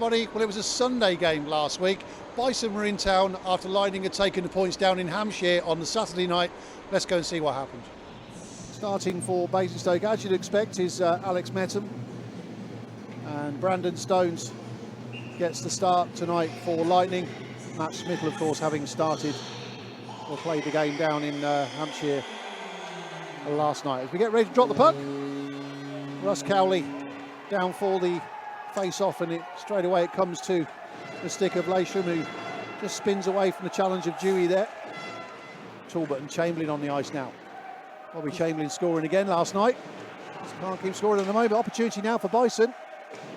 everybody. Well, it was a Sunday game last week. Bison were in town after Lightning had taken the points down in Hampshire on the Saturday night. Let's go and see what happened. Starting for Basingstoke, as you'd expect, is Alex Metham. And Brandon Stones gets the start tonight for Lightning. Matt Smith, of course, having started or played the game down in Hampshire last night. As we get ready to drop the puck, Russ Cowley down for the face-off, and straight away it comes to the stick of Lasham, who just spins away from the challenge of Dewey there. Talbot and Chamberlain on the ice now. Bobby Chamberlain scoring again last night. Just can't keep scoring at the moment. Opportunity now for Bison.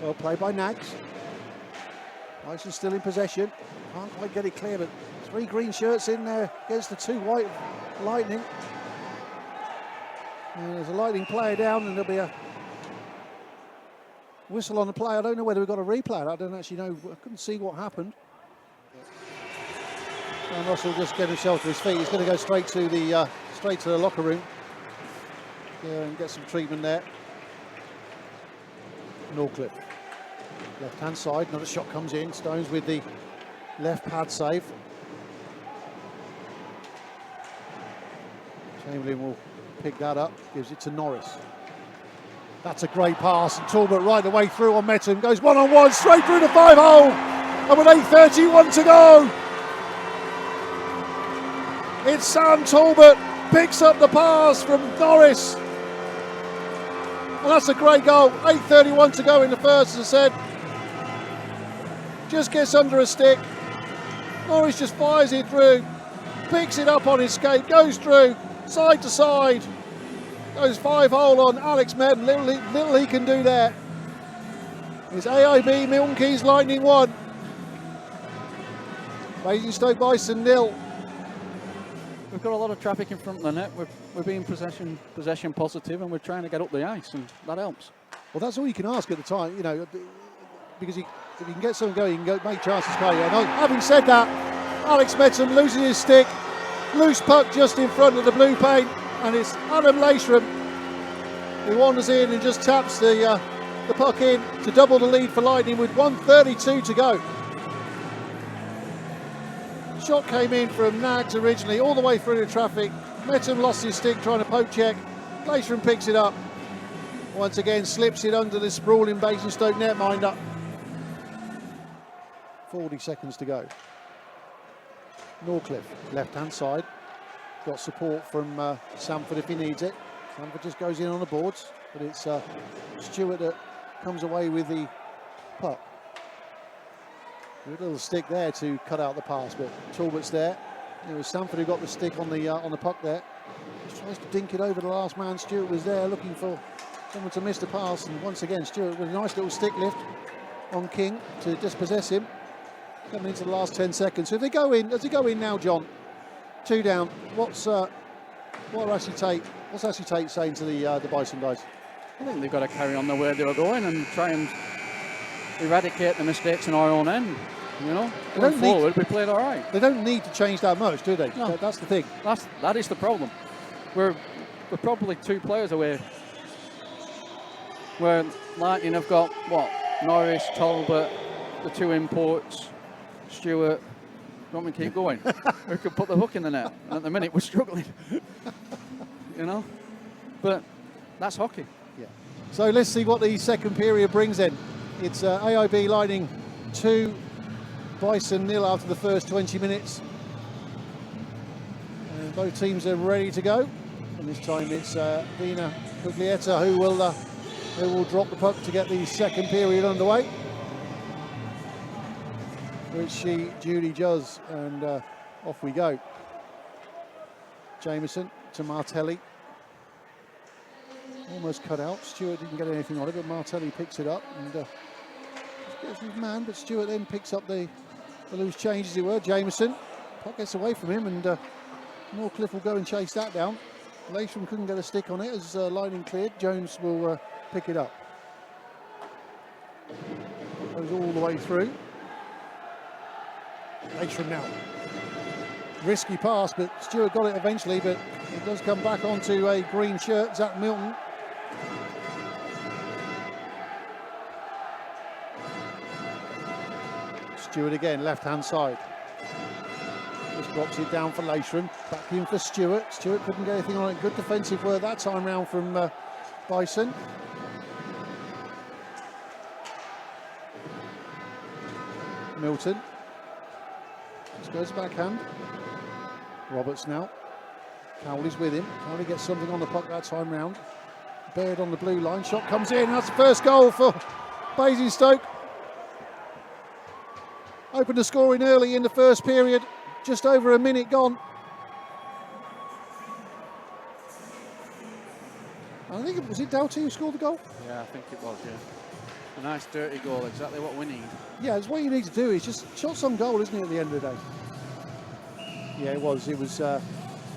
Well played by Nags. Bison still in possession. Can't quite get it clear, but 3 green shirts in there against the 2 white Lightning. And there's a Lightning player down, and there'll be a whistle on the play. I don't know whether we've got a replay. I don't actually know. I couldn't see what happened. And Russell just get himself to his feet. He's going to go straight to the locker room. Yeah, and get some treatment there. Norcliffe, left hand side. Another shot comes in. Stones with the left pad save. Chamberlain will pick that up. Gives it to Norris. That's a great pass, and Talbot right the way through on Metham, goes one-on-one, straight through the 5-hole, and with 8:31 to go, it's Sam Talbot, picks up the pass from Norris, and that's a great goal. 8:31 to go in the first, as I said, just gets under a stick, Norris just fires it through, picks it up on his skate, goes through, side to side, goes 5-hole on Alex Metham. Little he can do there. It's AIB Milton Keynes Lightning 1. Basingstoke Bison 0. We've got a lot of traffic in front of the net. We're being possession positive, and we're trying to get up the ice, and that helps. Well, that's all you can ask at the time, you know, because if you can get something going, you can make chances, can't you? And having said that, Alex Metham losing his stick, loose puck just in front of the blue paint. And it's Adam Lasham who wanders in and just taps the puck in to double the lead for Lightning with 1:32 to go. Shot came in from Nags originally, all the way through the traffic. Metham lost his stick trying to poke check. Lasham picks it up. Once again, slips it under the sprawling Basingstoke netminder. 40 seconds to go. Norcliffe, left-hand side. Got support from Sanford if he needs it. Sanford just goes in on the boards, but it's Stewart that comes away with the puck. Good little stick there to cut out the pass, but Talbot's there. It was Sanford who got the stick on the puck there. Just tries to dink it over the last man. Stewart was there looking for someone to miss the pass, and once again Stewart with a nice little stick lift on King to dispossess him. Coming into the last 10 seconds. So if they go in, does he go in now, John? 2 down. What's Ashley Tate saying to the Bison guys? I think they've got to carry on the way they were going and try and eradicate the mistakes in our own end. You know, going forward, we played all right. They don't need to change that much, do they? No. That's the thing. That is the problem. We're probably 2 players away. Where Lightning have got Norris, Talbot, the 2 imports, Stewart. Want me to keep going? We could put the hook in the net. At the minute, we're struggling. You know? But that's hockey. Yeah. So let's see what the second period brings in. It's AIB Lightning 2, Bison 0 after the first 20 minutes. And both teams are ready to go. And this time it's Dina Cuglietta who will drop the puck to get the second period underway. Which she duly does, and off we go. Jameson to Martelli. Almost cut out. Stewart didn't get anything on it, but Martelli picks it up and gets his man, but Stewart then picks up the loose change, as it were. Jameson. Puck gets away from him, and Norcliffe will go and chase that down. Lasham couldn't get a stick on it as Lightning cleared. Jones will pick it up. Goes all the way through. Lasham now. Risky pass, but Stewart got it eventually, but it does come back onto a green shirt, Zach Milton. Stewart again, left-hand side. Just drops it down for Laceram. Back in for Stewart. Stewart couldn't get anything on it. Good defensive work that time round from Bison. Milton. Just goes backhand. Roberts now. Cowley's with him. Cowley gets something on the puck that time round. Baird on the blue line. Shot comes in. That's the first goal for Basingstoke. Opened the scoring early in the first period. Just over a minute gone. I think it was Doughty who scored the goal? Yeah, I think it was, yeah. A nice dirty goal, exactly what we need. Yeah, it's what you need to do is just shots on goal, isn't it, at the end of the day? Yeah, it was. It was,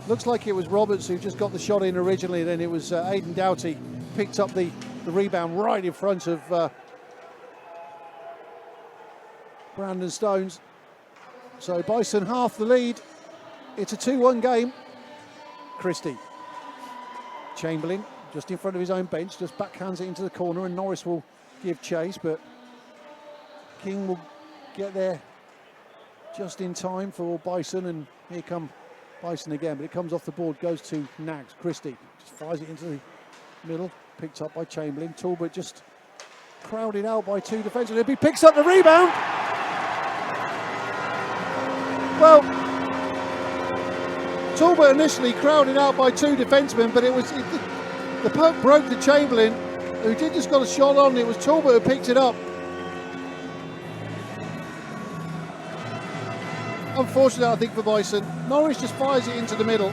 looks like it was Roberts who just got the shot in originally, then it was Aidan Doughty picked up the rebound right in front of Brandon Stones. So Bison half the lead. It's a 2-1 game. Christie. Chamberlain just in front of his own bench, just backhands it into the corner, and Norris will give chase, but King will get there just in time for Bison, and here come Bison again, but it comes off the board, goes to Nags. Christie just fires it into the middle, picked up by Chamberlain. Talbot just crowded out by two defenders. He picks up the rebound. Well, Talbot initially crowded out by two defensemen, but the puck broke to Chamberlain, who did just got a shot on. It was Talbot who picked it up. Unfortunate, I think, for Bison. Norris just fires it into the middle.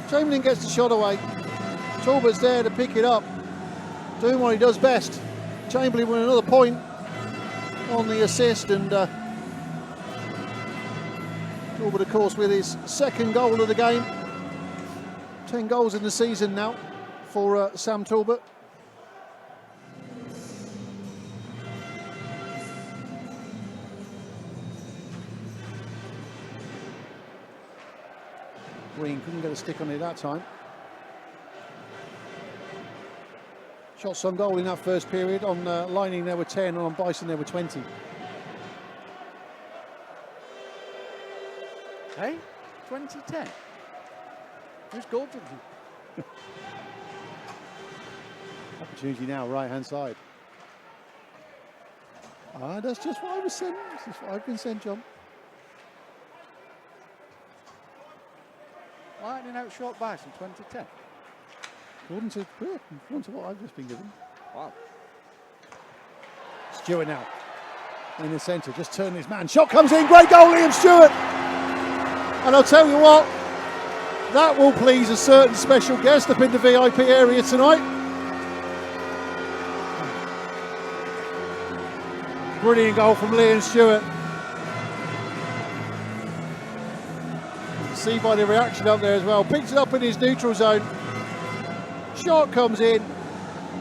Chamberlain gets the shot away. Talbot's there to pick it up, doing what he does best. Chamberlain with another point on the assist, and Talbot, of course, with his second goal of the game. 10 goals in the season now for Sam Talbot. Green couldn't get a stick on it that time. Shots on goal in that first period. On Lining there were 10, and on Bison there were 20. Hey, 2010. Who's goal drinking? Opportunity now, right hand side. That's just what I was sent. That's just what I've been sent, John. Lightning outshot Bison 2010. According to what I've just been given. Wow. Stewart now in the centre, just turn his man. Shot comes in, great goal, Liam Stewart. And I'll tell you what, that will please a certain special guest up in the VIP area tonight. Brilliant goal from Liam Stewart. You can see by the reaction up there as well. Picks it up in his neutral zone. Shot comes in,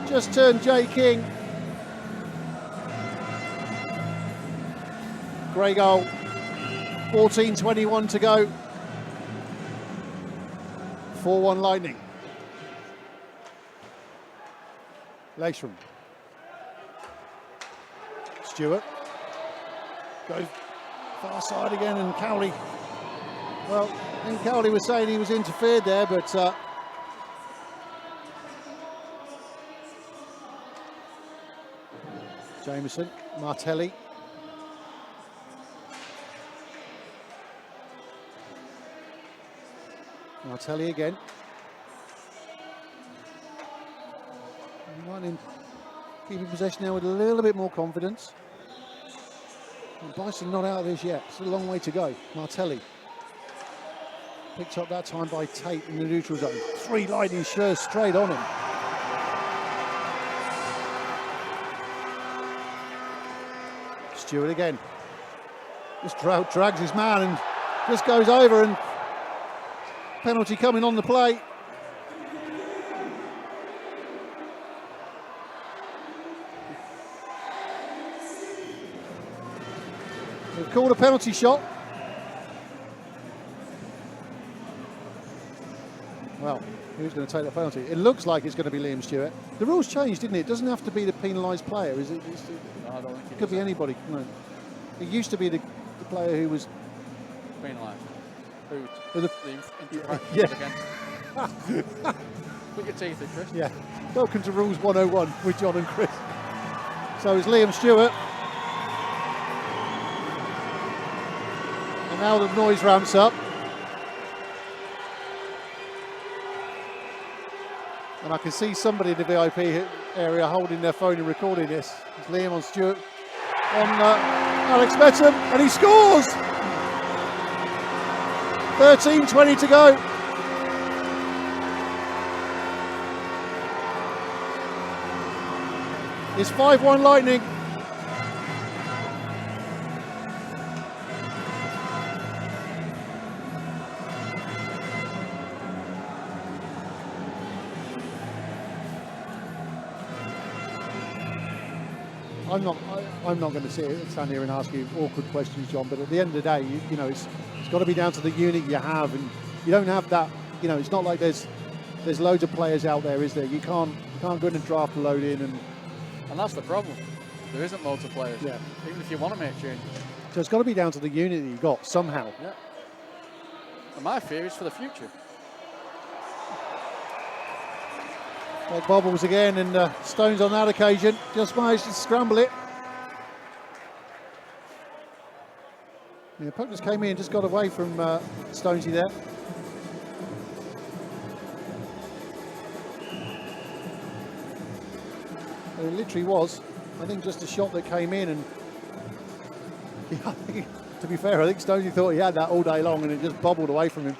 just turned Jay King. Great goal. 14:21 to go. 4-1 Lightning. Laceram. Stewart. Goes far side again, and Cowley. Well, I think Cowley was saying he was interfered there, but Jameson, Martelli. Martelli again. Lightning keeping possession now with a little bit more confidence. And Bison not out of this yet. It's a long way to go. Martelli. Picked up that time by Tate in the neutral zone. 3 Lightning shares straight on him. Stewart again. Just drags his man and just goes over, and penalty coming on the play. They've called a penalty shot. Well, who's going to take the penalty? It looks like it's going to be Liam Stewart. The rules changed, didn't it? It doesn't have to be the penalised player, is it? No, I don't think It could be anybody. No. He used to be the player who was Penalised. the Yeah. Again. Put your teeth in, Chris. yeah. Welcome to Rules 101 with John and Chris. So it's Liam Stewart. And now the noise ramps up. And I can see somebody in the VIP area holding their phone and recording this. It's Liam on Stewart, on Alex Metum, and he scores! 13:20 to go. It's 5-1 Lightning. I'm not going to stand here and ask you awkward questions, John. But at the end of the day, you know, it's got to be down to the unit you have, and you don't have that. You know, it's not like there's loads of players out there, is there? You can't go in and draft a load in, and that's the problem. There isn't loads of players. Yeah. Even if you want to make changes. So it's got to be down to the unit that you got somehow. Yeah. And my fear is for the future. Like bobbles again, and Stones on that occasion just managed to scramble it. Yeah, puck just came in, just got away from Stonesy there. And it literally was, I think, just a shot that came in, and yeah, to be fair, I think Stonesy thought he had that all day long, and it just bobbled away from him.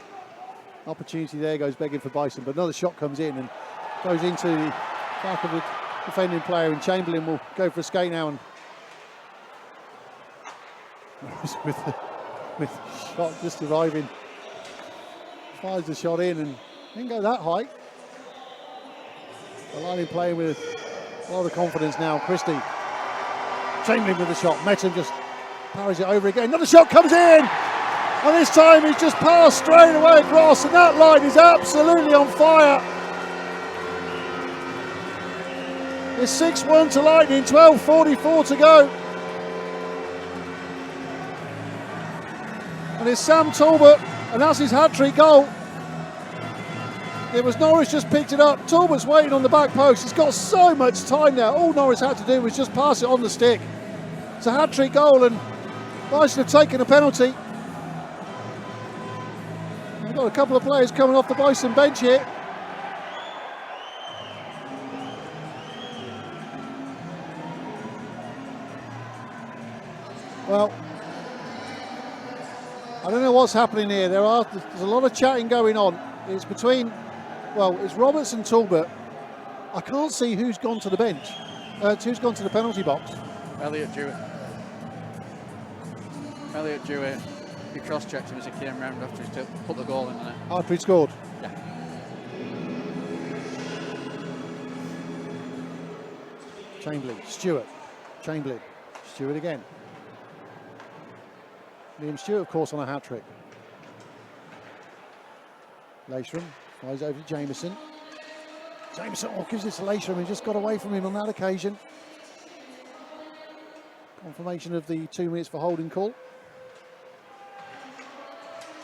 Opportunity there, goes begging for Bison, but another shot comes in and goes into the back of the defending player, and Chamberlain will go for a skate now, and with the shot just arriving, fires the shot in, and didn't go that high. The Lightning playing with a lot of confidence now. Christie, Chamberlain with the shot, Metum just parries it over again. Another shot comes in, and this time he's just passed straight away across, and that line is absolutely on fire. It's 6-1 to Lightning, 12:44 to go. And it's Sam Talbot, and that's his hat-trick goal. It was Norris just picked it up. Talbot's waiting on the back post. He's got so much time now. All Norris had to do was just pass it on the stick. It's a hat-trick goal, and Bison have taken a penalty. We've got a couple of players coming off the Bison bench here. Well, I don't know what's happening here. There's a lot of chatting going on. It's between, well, it's Roberts and Talbot. I can't see who's gone to the bench, who's gone to the penalty box. Elliot Jewett. He cross-checked him as he came round after he put the goal in there. After he scored? Yeah. Stewart again. Liam Stewart, of course, on a hat-trick. Leishram flies over to Jameson. Jameson gives it to Leishram, and just got away from him on that occasion. Confirmation of the 2 minutes for holding call.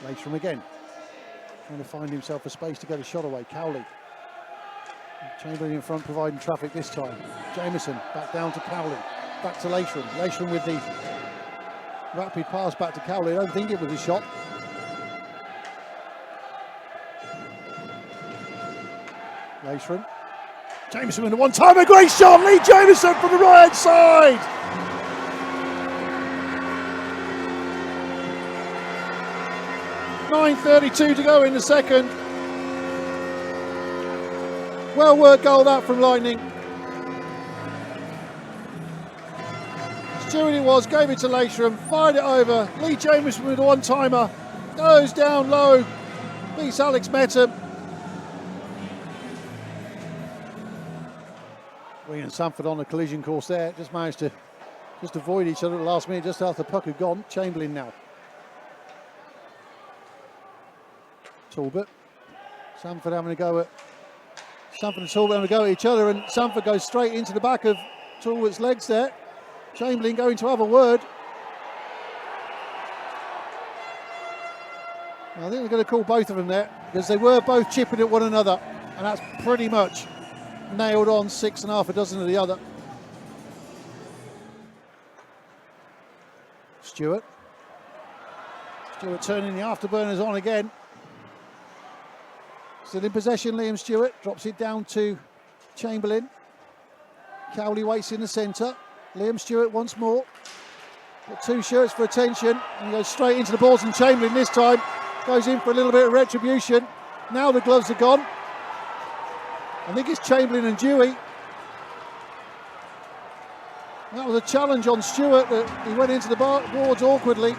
Leishram again, trying to find himself a space to get a shot away. Cowley. Chamberlain in front, providing traffic this time. Jameson back down to Cowley. Back to Leishram. Leishram with the rapid pass back to Cowley. I don't think it was a shot. Leishram. Jameson with a one-timer, great shot. Lee Jameson from the right-hand side. .9:32 to go in the second. Well worked goal that from Lightning. Stewart it was, gave it to Leishram, fired it over. Lee Jameson with a one-timer, goes down low, beats Alex Metum. Green and Sanford on the collision course there, just managed to avoid each other at the last minute, just after the puck had gone. Chamberlain now. Talbot. Sanford having a go at Sanford and Talbot having a go at each other, and Sanford goes straight into the back of Talbot's legs there. Chamberlain going to have a word. I think they're going to call both of them there because they were both chipping at one another, and that's pretty much nailed on 6.5 dozen of the other. Stewart turning the afterburners on again. Still in possession, Liam Stewart drops it down to Chamberlain. Cowley waits in the centre. Liam Stewart once more. Got 2 shirts for attention, and he goes straight into the balls, and Chamberlain this time goes in for a little bit of retribution. Now the gloves are gone. I think it's Chamberlain and Dewey. That was a challenge on Stewart that he went into the boards awkwardly.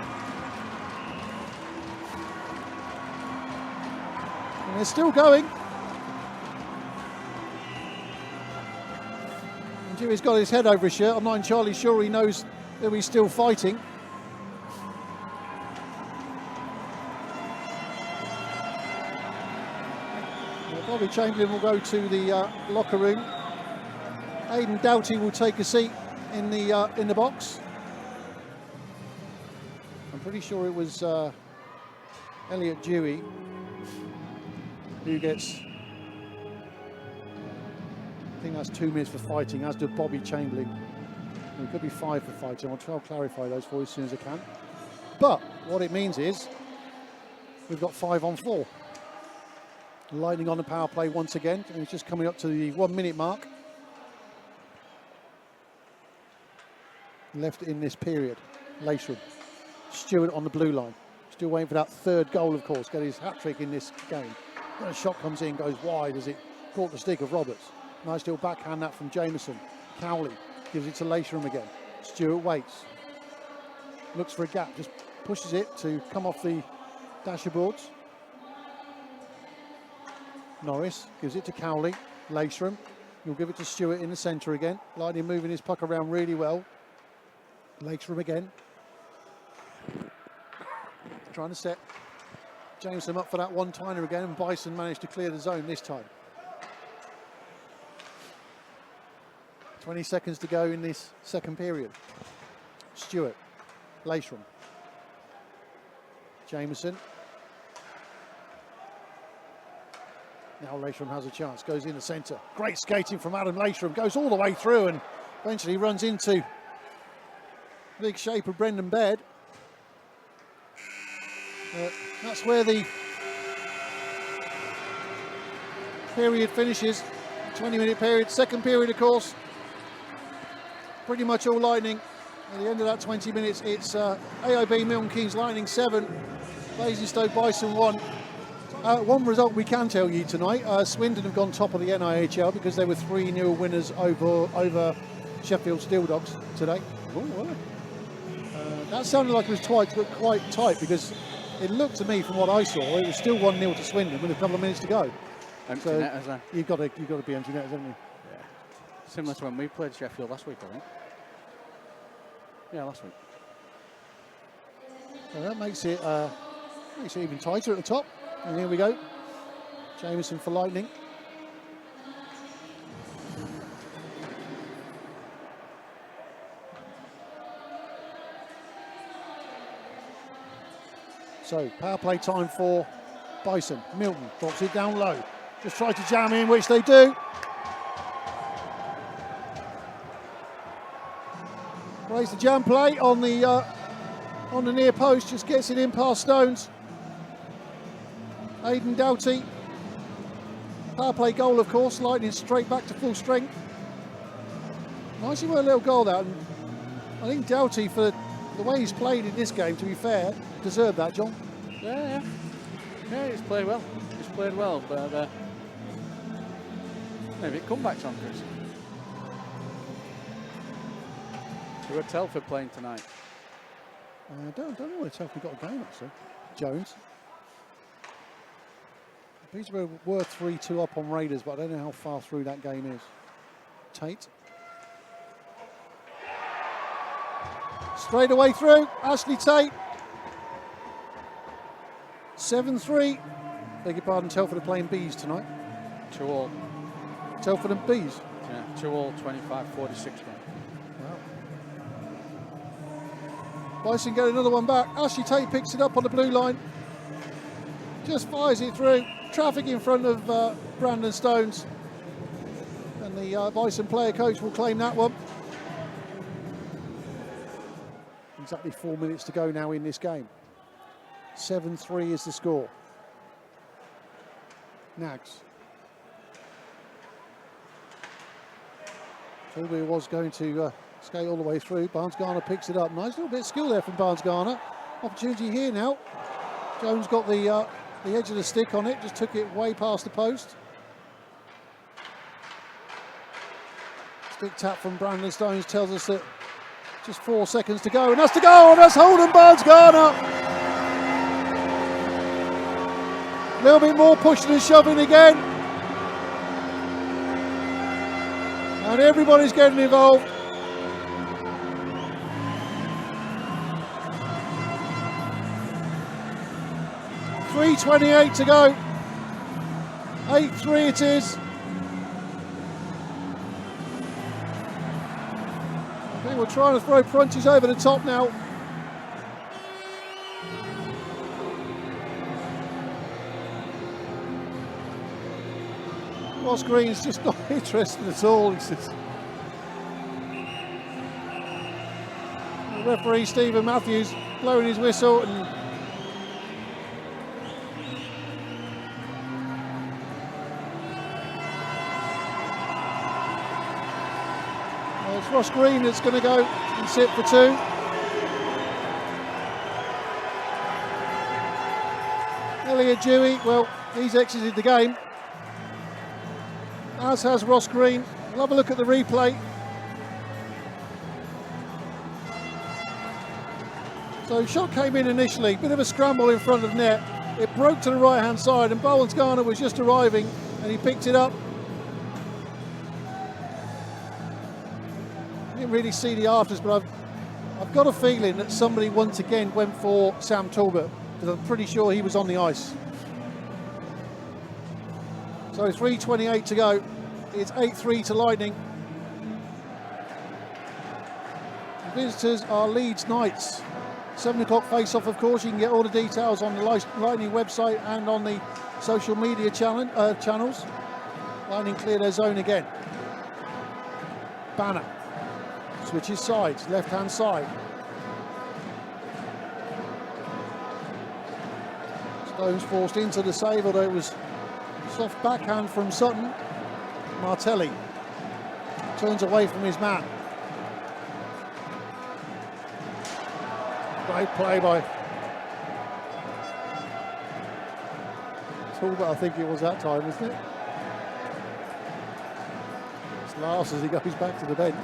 And they're still going. And Dewey's got his head over his shirt. I'm not entirely sure he knows that he's still fighting. Bobby Chamberlain will go to the locker room. Aidan Doughty will take a seat in the box. I'm pretty sure it was Elliot Dewey who gets, I think that's 2 minutes for fighting, as did Bobby Chamberlain. It could be 5 for fighting. I'll try to clarify those for you as soon as I can. But what it means is we've got 5 on 4. Lightning on the power play once again, and it's just coming up to the 1 minute mark left in this period. Laceham, Stewart on the blue line, still waiting for that 3rd goal, of course, get his hat-trick in this game. When a shot comes in, goes wide as it caught the stick of Roberts. Nice little backhand that from Jameson. Cowley gives it to Laceham again. Stewart waits, looks for a gap, just pushes it to come off the dasher boards. Norris gives it to Cowley. Laceham, he'll give it to Stewart in the centre again. Lightning moving his puck around really well. Laceham again. Trying to set Jameson up for that one-timer again, and Bison managed to clear the zone this time. 20 seconds to go in this second period. Stewart, Laceham, Jameson. Now Laceham has a chance, goes in the centre. Great skating from Adam Laceham, goes all the way through and eventually runs into big shape of Brendan Baird. That's where the period finishes, 20-minute period. Second period, of course, pretty much all Lightning. At the end of that 20 minutes, it's AIB Milton Keynes Lightning 7, Basingstoke Bison 1. One result we can tell you tonight, Swindon have gone top of the NIHL because they were 3-0 winners over Sheffield Steel Dogs today. That sounded like it was quite tight because it looked to me from what I saw, it was still 1-0 to Swindon with a couple of minutes to go. Empty netters there. You've got to be empty netters, haven't you? Yeah. Similar to when we played Sheffield last week, I think. Yeah, last week. So that makes it even tighter at the top. And here we go. Jameson for Lightning. So power play time for Bison. Milton drops it down low. Just try to jam in, which they do. Plays the jam play on the near post, just gets it in past Stones. Aidan Doughty. Power play goal, of course. Lightning straight back to full strength. Nicely worked little goal that. And I think Doughty, for the way he's played in this game, to be fair, deserved that, John. Yeah, he's played well. He's played well, but maybe comebacks on, Chris. We've got Telford playing tonight. I don't know where Telford got a game, actually. Jones. Peterborough were 3-2 up on Raiders, but I don't know how far through that game is. Tate. Straight away through, Ashley Tate. 7-3. Beg your pardon, Telford are playing Bees tonight. 2-all. Telford and Bees. Yeah, 2-all, 25-46 game. Wow. Bison get another one back. Ashley Tate picks it up on the blue line. just fires it through. Traffic in front of Brandon Stones. And the Bison player coach will claim that one. Exactly 4 minutes to go now in this game. 7-3 is the score. Nags. Toby was going to skate all the way through. Barnes-Garner picks it up. Nice little bit of skill there from Barnes-Garner. Opportunity here now. Jones got the edge of the stick on it, just took it way past the post. Stick tap from Brandon Stones tells us that just 4 seconds to go, and that's the goal, and that's Holden Barnes-Garner. A little bit more pushing and shoving again. And everybody's getting involved. .328 to go. 8-3 it is. I think we're trying to throw Prunties over the top now. Ross Green's just not interested at all. It's just... The referee Stephen Matthews blowing his whistle, and well, it's Ross Green that's going to go and sit for two. Elliot Dewey, well, he's exited the game, as has Ross Green. We'll have a look at the replay. So shot came in initially, bit of a scramble in front of net. It broke to the right hand side and Barnes-Garner was just arriving and he picked it up. I didn't really see the afters, but I've got a feeling that somebody once again went for Sam Talbot, because I'm pretty sure he was on the ice. So 3:28 to go. It's 8-3 to Lightning. The visitors are Leeds Knights. 7 o'clock face-off, of course. You can get all the details on the Lightning website and on the social media channels. Lightning clear their zone again. Banner switches sides, left-hand side. Stones forced into the save, although it was soft backhand from Sutton. Martelli turns away from his man. Great play by Talbot, I think it was that time, wasn't it? It's last as he goes back to the bench.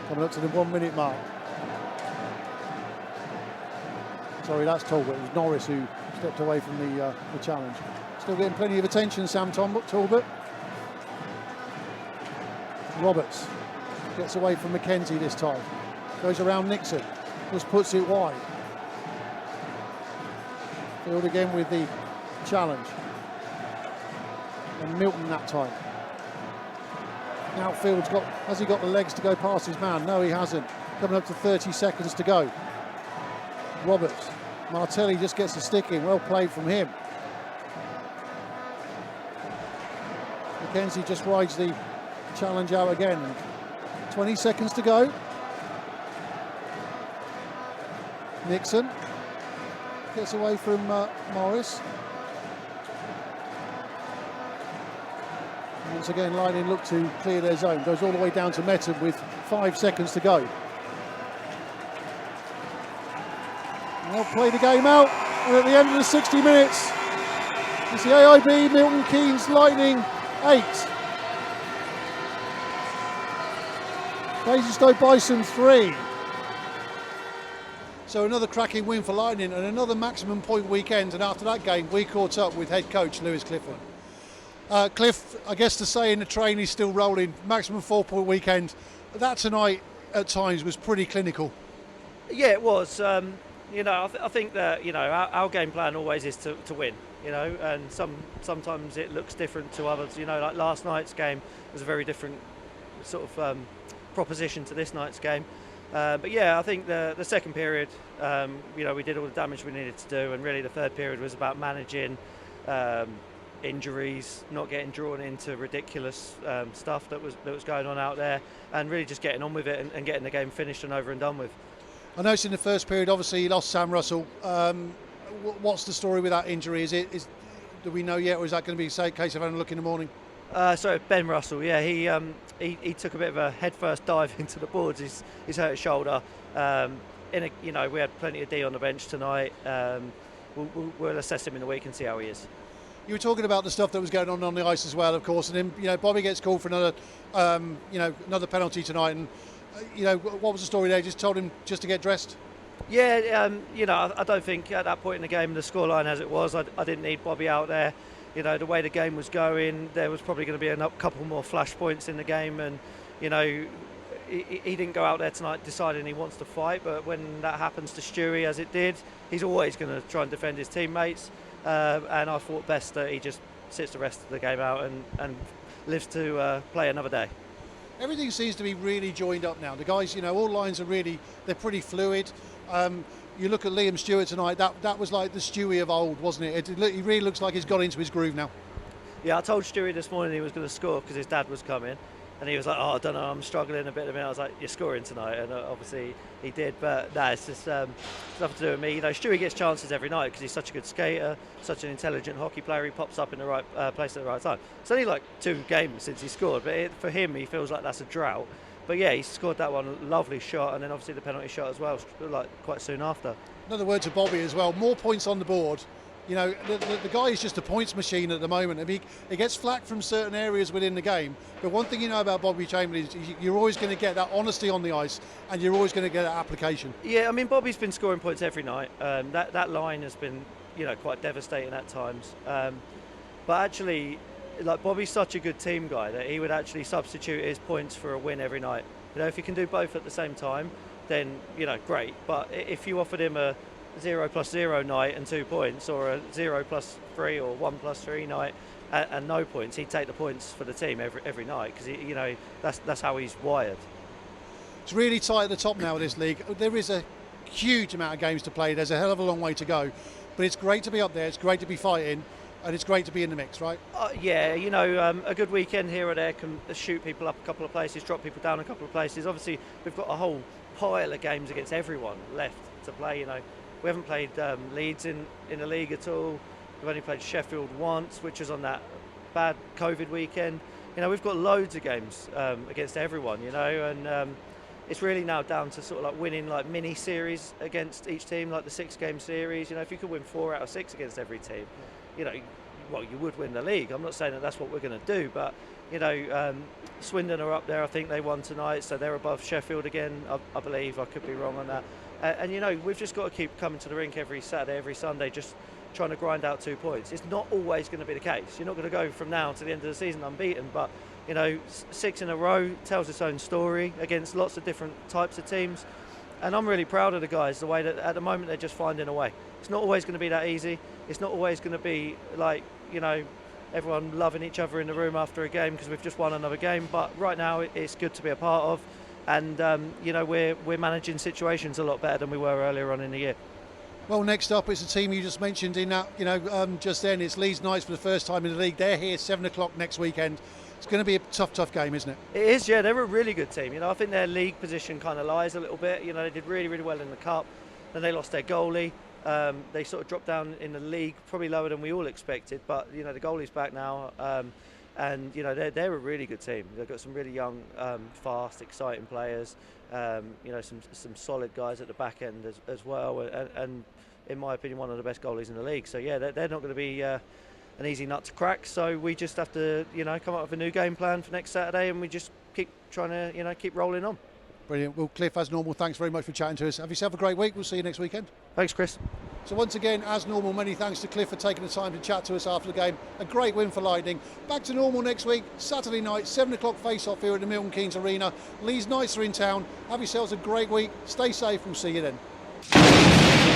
Coming up to the 1 minute mark. Sorry, that's Talbot. It was Norris who stepped away from the challenge. Still getting plenty of attention, Sam Talbot. Roberts gets away from McKenzie this time. Goes around Nixon. Just puts it wide. Field again with the challenge. And Milton that time. Now Field's has he got the legs to go past his man? No, he hasn't. Coming up to 30 seconds to go. Roberts. Martelli just gets the stick in. Well played from him. McKenzie just rides the challenge out again. 20 seconds to go. Nixon gets away from Morris. Once again, Lightning look to clear their zone. Goes all the way down to Metten with 5 seconds to go. They'll play the game out, and at the end of the 60 minutes, it's the AIB Milton Keynes Lightning 8. Basingstoke Bison 3. So another cracking win for Lightning and another maximum point weekend, and after that game we caught up with head coach Lewis Clifford. Cliff, I guess the saying the train is still rolling, maximum 4-point weekend. That tonight at times was pretty clinical. Yeah, it was. You know, I think that, you know, our game plan always is to win, you know, and sometimes it looks different to others. You know, like last night's game was a very different sort of proposition to this night's game. But yeah, I think the second period, we did all the damage we needed to do, and really the third period was about managing injuries, not getting drawn into ridiculous stuff that was going on out there, and really just getting on with it and getting the game finished and over and done with. I noticed in the first period, obviously, you lost Sam Russell. What's the story with that injury? Do we know yet, or is that going to be a case of having a look in the morning? So Ben Russell, yeah, he took a bit of a headfirst dive into the boards. He's hurt his shoulder. We had plenty of D on the bench tonight. We'll assess him in the week and see how he is. You were talking about the stuff that was going on the ice as well, of course, and then Bobby gets called for another penalty tonight, and what was the story there? Just told him just to get dressed. Yeah, I don't think at that point in the game, the scoreline as it was, I didn't need Bobby out there. The way the game was going, there was probably going to be a couple more flashpoints in the game, and he didn't go out there tonight deciding he wants to fight. But when that happens to Stewie, as it did, he's always going to try and defend his teammates. And I thought best that he just sits the rest of the game out and lives to play another day. Everything seems to be really joined up now. The guys, all lines are they're pretty fluid. You look at Liam Stewart tonight, that was like the Stewie of old, wasn't it? He really looks like he's got into his groove now. Yeah, I told Stewie this morning he was going to score because his dad was coming. And he was like, I don't know, I'm struggling a bit at the minute. I was like, you're scoring tonight. And obviously he did. But no, it's just nothing to do with me. Stewie gets chances every night because he's such a good skater, such an intelligent hockey player. He pops up in the right place at the right time. It's only like 2 games since he scored. But for him, he feels like that's a drought. But yeah, he scored that one, lovely shot. And then obviously the penalty shot as well, like quite soon after. Another word to Bobby as well. More points on the board. The guy is just a points machine at the moment. He gets flack from certain areas within the game, but one thing you know about Bobby Chamberlain is you're always going to get that honesty on the ice, and you're always going to get that application. Yeah, I mean, Bobby's been scoring points every night. That line has been, quite devastating at times. But actually, Bobby's such a good team guy that he would actually substitute his points for a win every night. If you can do both at the same time, then great. But if you offered him a 0+0 night and 2 points, or a 0+3 or 1+3 night and no points, he'd take the points for the team every night because that's how he's wired. It's really tight at the top now of this league. There is a huge amount of games to play. There's a hell of a long way to go, but it's great to be up there. It's great to be fighting, and it's great to be in the mix, right? Yeah, a good weekend here or there can shoot people up a couple of places, drop people down a couple of places. Obviously, we've got a whole pile of games against everyone left to play. We haven't played Leeds in the league at all. We've only played Sheffield once, which was on that bad COVID weekend. We've got loads of games against everyone, and it's really now down to sort of like winning like mini series against each team, like the 6-game series. If you could win 4 out of 6 against every team, you would win the league. I'm not saying that that's what we're going to do, but Swindon are up there. I think they won tonight, so they're above Sheffield again. I believe. I could be wrong on that. And we've just got to keep coming to the rink every Saturday, every Sunday, just trying to grind out 2 points. It's not always going to be the case. You're not going to go from now to the end of the season unbeaten, but 6 in a row tells its own story against lots of different types of teams. And I'm really proud of the guys, the way that at the moment they're just finding a way. It's not always going to be that easy. It's not always going to be like, everyone loving each other in the room after a game because we've just won another game. But right now it's good to be a part of. And we're managing situations a lot better than we were earlier on in the year. Well, next up it's a team you just mentioned in that, just then. It's Leeds Knights for the first time in the league. They're here 7 o'clock next weekend. It's going to be a tough game, isn't it? It is, yeah. They're a really good team. I think their league position kind of lies a little bit. They did really, really well in the cup. Then they lost their goalie. They sort of dropped down in the league, probably lower than we all expected. But the goalie's back now. And they're a really good team. They've got some really young, fast, exciting players. Some solid guys at the back end as well. And in my opinion, one of the best goalies in the league. So yeah, they're not going to be an easy nut to crack. So we just have to come up with a new game plan for next Saturday, and we just keep trying to keep rolling on. Brilliant. Well, Cliff, as normal, thanks very much for chatting to us. Have yourself a great week. We'll see you next weekend. Thanks, Chris. So once again, as normal, many thanks to Cliff for taking the time to chat to us after the game. A great win for Lightning. Back to normal next week, Saturday night, 7 o'clock face-off here at the Milton Keynes Arena. Leeds Knights are in town. Have yourselves a great week. Stay safe. We'll see you then.